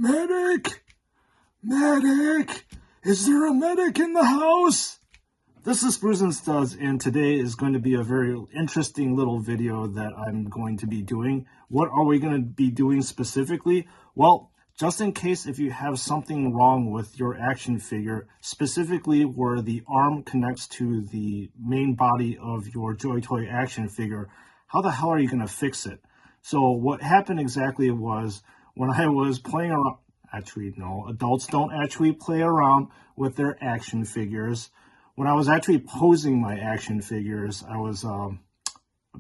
Medic! Medic! Is there a medic in the house? This is Sprues and Studs, and today is going to be a very interesting little video that I'm going to be doing. What are we going to be doing specifically? Well, just in case if you have something wrong with your action figure, specifically where the arm connects to the main body of your JoyToy action figure, how the hell are you going to fix it? So what happened exactly was when I was playing around, actually no, adults don't actually play around with their action figures. When I was actually posing my action figures, I was a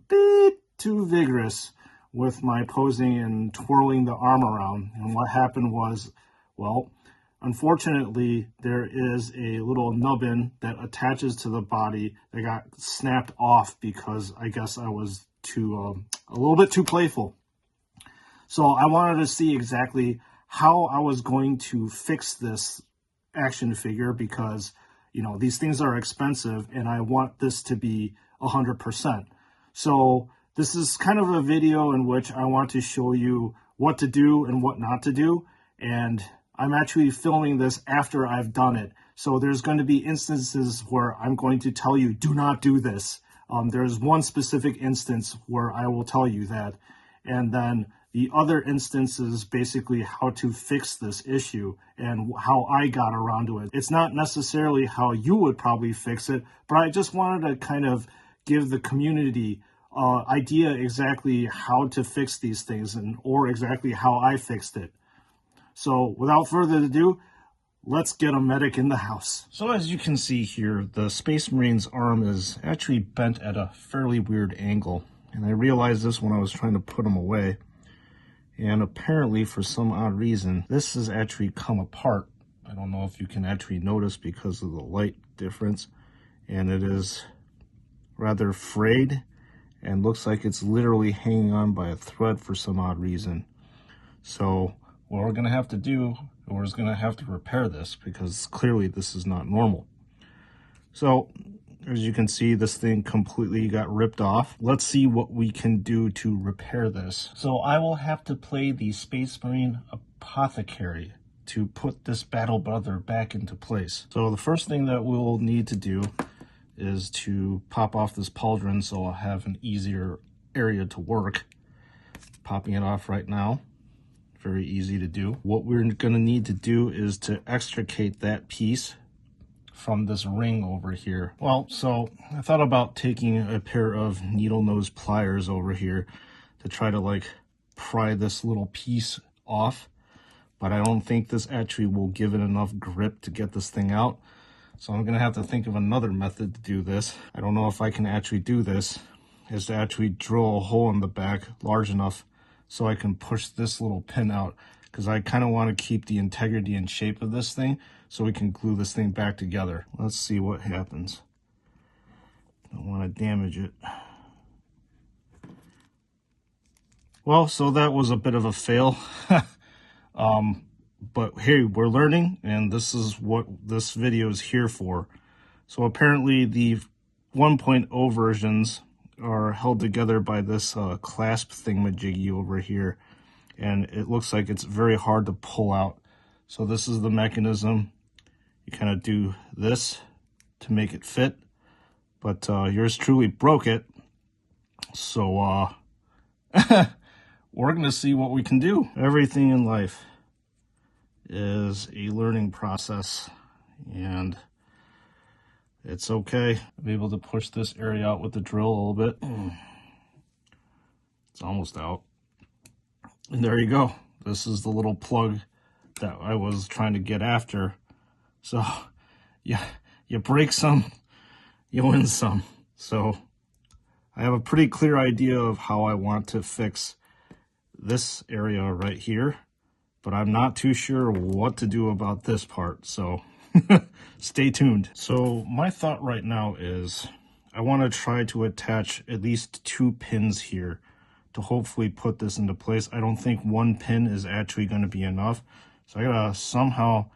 bit too vigorous with my posing and twirling the arm around. And what happened was, well, unfortunately, there is a little nubbin that attaches to the body that got snapped off because I guess I was a little bit too playful. So I wanted to see exactly how I was going to fix this action figure because, you know, these things are expensive and I want this to be 100%. So this is kind of a video in which I want to show you what to do and what not to do. And I'm actually filming this after I've done it. So there's going to be instances where I'm going to tell you, do not do this. There's one specific instance where I will tell you that. And then the other instance is basically how to fix this issue and how I got around to it. It's not necessarily how you would probably fix it, but I just wanted to kind of give the community idea exactly how to fix these things or exactly how I fixed it. So without further ado, let's get a medic in the house. So as you can see here, the Space Marine's arm is actually bent at a fairly weird angle. And I realized this when I was trying to put him away. And apparently, for some odd reason, this has actually come apart. I don't know if you can actually notice because of the light difference. And it is rather frayed and looks like it's literally hanging on by a thread for some odd reason. So what we're going to have to do, we're going to have to repair this because clearly this is not normal. So as you can see, this thing completely got ripped off. Let's see what we can do to repair this. So I will have to play the Space Marine Apothecary to put this battle brother back into place. So the first thing that we'll need to do is to pop off this pauldron so I'll have an easier area to work. Popping it off right now. Very easy to do. What we're going to need to do is to extricate that piece from this ring over here. Well, so I thought about taking a pair of needle nose pliers over here to try to like pry this little piece off, but I don't think this actually will give it enough grip to get this thing out. So I'm gonna have to think of another method to do this. I don't know if I can actually do this, is to actually drill a hole in the back large enough so I can push this little pin out, because I kind of want to keep the integrity and shape of this thing so we can glue this thing back together. Let's see what happens. Don't want to damage it. Well, so that was a bit of a fail. But hey, we're learning, and this is what this video is here for. So apparently the 1.0 versions are held together by this clasp thingamajiggy over here. And it looks like it's very hard to pull out. So this is the mechanism. You kind of do this to make it fit, but yours truly broke it. So we're going to see what we can do. Everything in life is a learning process, and it's okay. I'll be able to push this area out with the drill a little bit. It's almost out. And there you go. This is the little plug that I was trying to get after. So yeah, you break some, you win some. So I have a pretty clear idea of how I want to fix this area right here, but I'm not too sure what to do about this part. So stay tuned. So my thought right now is I want to try to attach at least 2 pins here to hopefully put this into place. I don't think 1 pin is actually going to be enough. So I gotta somehow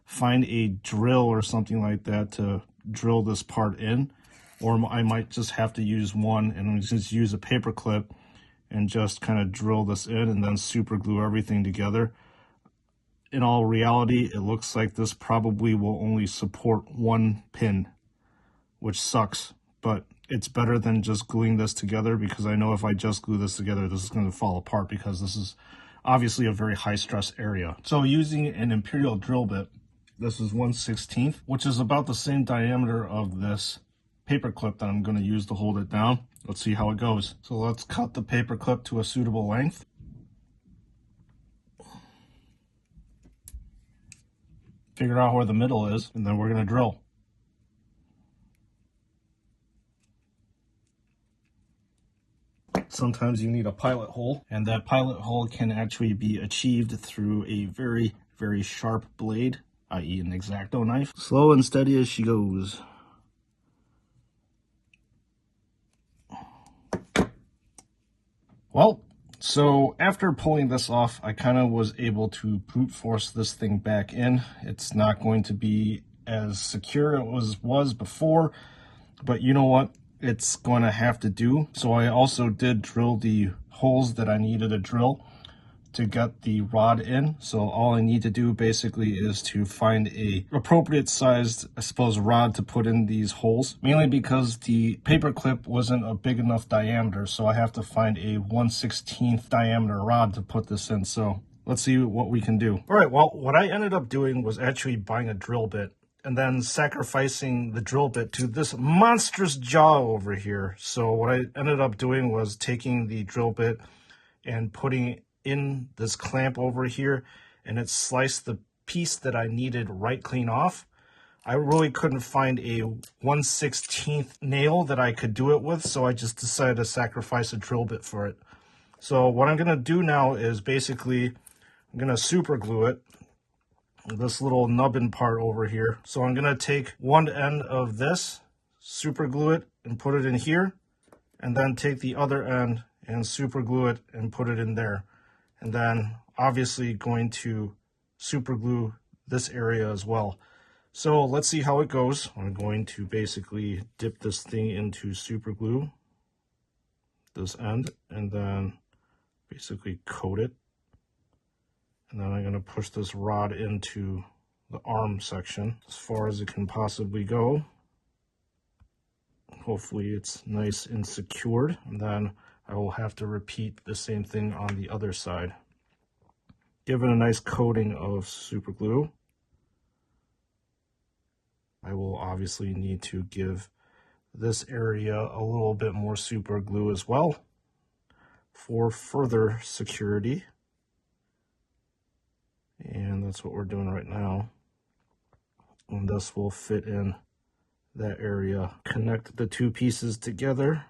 find a drill or something like that to drill this part in. Or I might just have to use one and just use a paper clip and just kind of drill this in and then super glue everything together. in all reality, it looks like this probably will only support one pin, which sucks, but it's better than just gluing this together, because I know if I just glue this together, this is going to fall apart, because this is obviously a very high stress area. So using an imperial drill bit, this is 1/16, which is about the same diameter of this paper clip that I'm going to use to hold it down. Let's see how it goes. So let's cut the paper clip to a suitable length. Figure out where the middle is, and then we're going to drill. Sometimes you need a pilot hole, and that pilot hole can actually be achieved through a very, very sharp blade, i.e. an X-Acto knife. Slow and steady as she goes. Well, so after pulling this off, I kind of was able to brute force this thing back in. It's not going to be as secure as it was before, but you know what? It's going to have to do. So I also did drill the holes that I needed to drill to get the rod in. So all I need to do basically is to find a appropriate sized, I suppose, rod to put in these holes, mainly because the paper clip wasn't a big enough diameter. So I have to find a 1/16 diameter rod to put this in. So let's see what we can do. All right, well, what I ended up doing was actually buying a drill bit and then sacrificing the drill bit to this monstrous jaw over here. So what I ended up doing was taking the drill bit and putting in this clamp over here, and it sliced the piece that I needed right clean off. I really couldn't find a 1/16 nail that I could do it with, so I just decided to sacrifice a drill bit for it. So what I'm gonna do now is basically, I'm gonna super glue it, this little nubbin part over here. So I'm gonna take one end of this, super glue it and put it in here, and then take the other end and super glue it and put it in there. And then obviously going to super glue this area as well. So let's see how it goes. I'm going to basically dip this thing into super glue, this end, and then basically coat it. And then I'm going to push this rod into the arm section as far as it can possibly go. Hopefully it's nice and secured. And then I will have to repeat the same thing on the other side. Give it a nice coating of super glue. I will obviously need to give this area a little bit more super glue as well for further security. And that's what we're doing right now. And this will fit in that area. Connect the two pieces together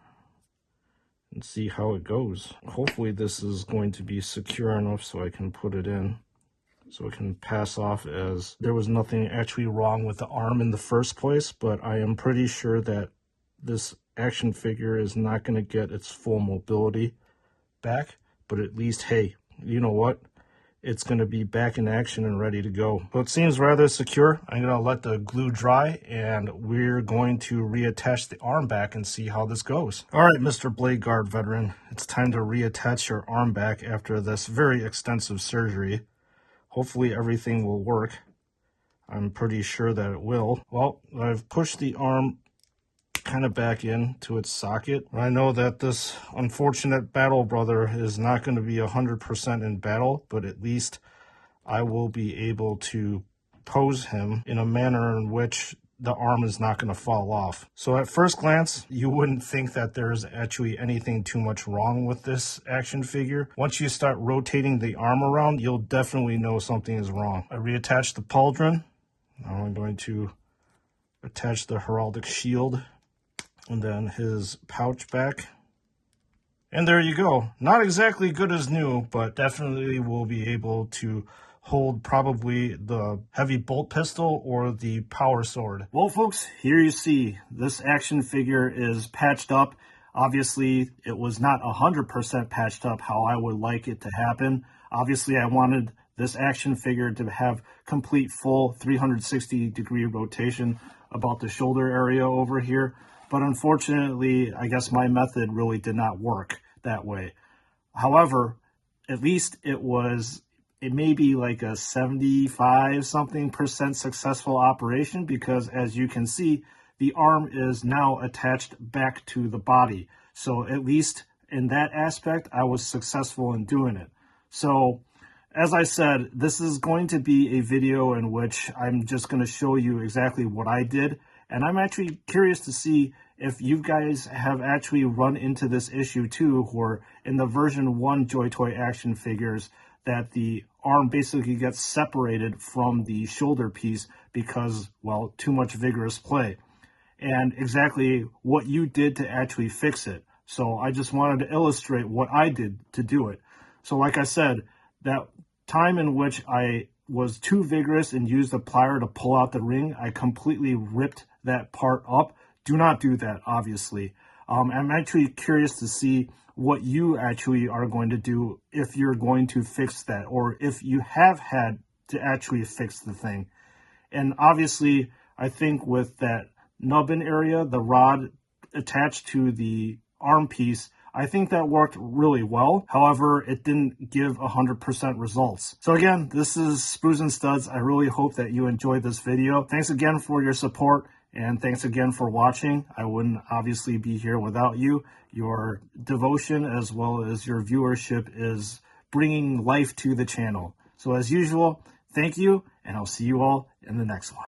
and see how it goes. Hopefully this is going to be secure enough so I can put it in, so it can pass off as there was nothing actually wrong with the arm in the first place. But I am pretty sure that this action figure is not going to get its full mobility back, but at least, hey, you know what? It's going to be back in action and ready to go. So it seems rather secure. I'm going to let the glue dry, and we're going to reattach the arm back and see how this goes. All right, Mr. Blade Guard veteran, it's time to reattach your arm back after this very extensive surgery. Hopefully everything will work. I'm pretty sure that it will. Well, I've pushed the arm kind of back into its socket. I know that this unfortunate battle brother is not going to be 100% in battle, but at least I will be able to pose him in a manner in which the arm is not going to fall off. So at first glance, you wouldn't think that there's actually anything too much wrong with this action figure. Once you start rotating the arm around, you'll definitely know something is wrong. I reattached the pauldron. Now I'm going to attach the heraldic shield and then his pouch back. And there you go. Not exactly good as new, but definitely will be able to hold probably the heavy bolt pistol or the power sword. Well, folks, here you see this action figure is patched up. Obviously, it was not 100% patched up how I would like it to happen. Obviously, I wanted this action figure to have complete full 360-degree rotation about the shoulder area over here. But unfortunately, I guess my method really did not work that way. However, at least it was it may be like a 75 something percent successful operation, because as you can see, the arm is now attached back to the body. So at least in that aspect, I was successful in doing it. So as I said, this is going to be a video in which I'm just going to show you exactly what I did. And I'm actually curious to see if you guys have actually run into this issue too, where in the version 1 JoyToy action figures, that the arm basically gets separated from the shoulder piece because, well, too much vigorous play. And exactly what you did to actually fix it. So I just wanted to illustrate what I did to do it. So like I said, that time in which I was too vigorous and used a plier to pull out the ring, I completely ripped that part up. Do not do that, obviously. I'm actually curious to see what you actually are going to do if you're going to fix that, or if you have had to actually fix the thing. And obviously, I think with that nubbin area, the rod attached to the arm piece, I think that worked really well. However, it didn't give 100% results. So again, this is Sprues and Studs. I really hope that you enjoyed this video. Thanks again for your support, and thanks again for watching. I wouldn't obviously be here without you. Your devotion as well as your viewership is bringing life to the channel. So as usual, thank you, and I'll see you all in the next one.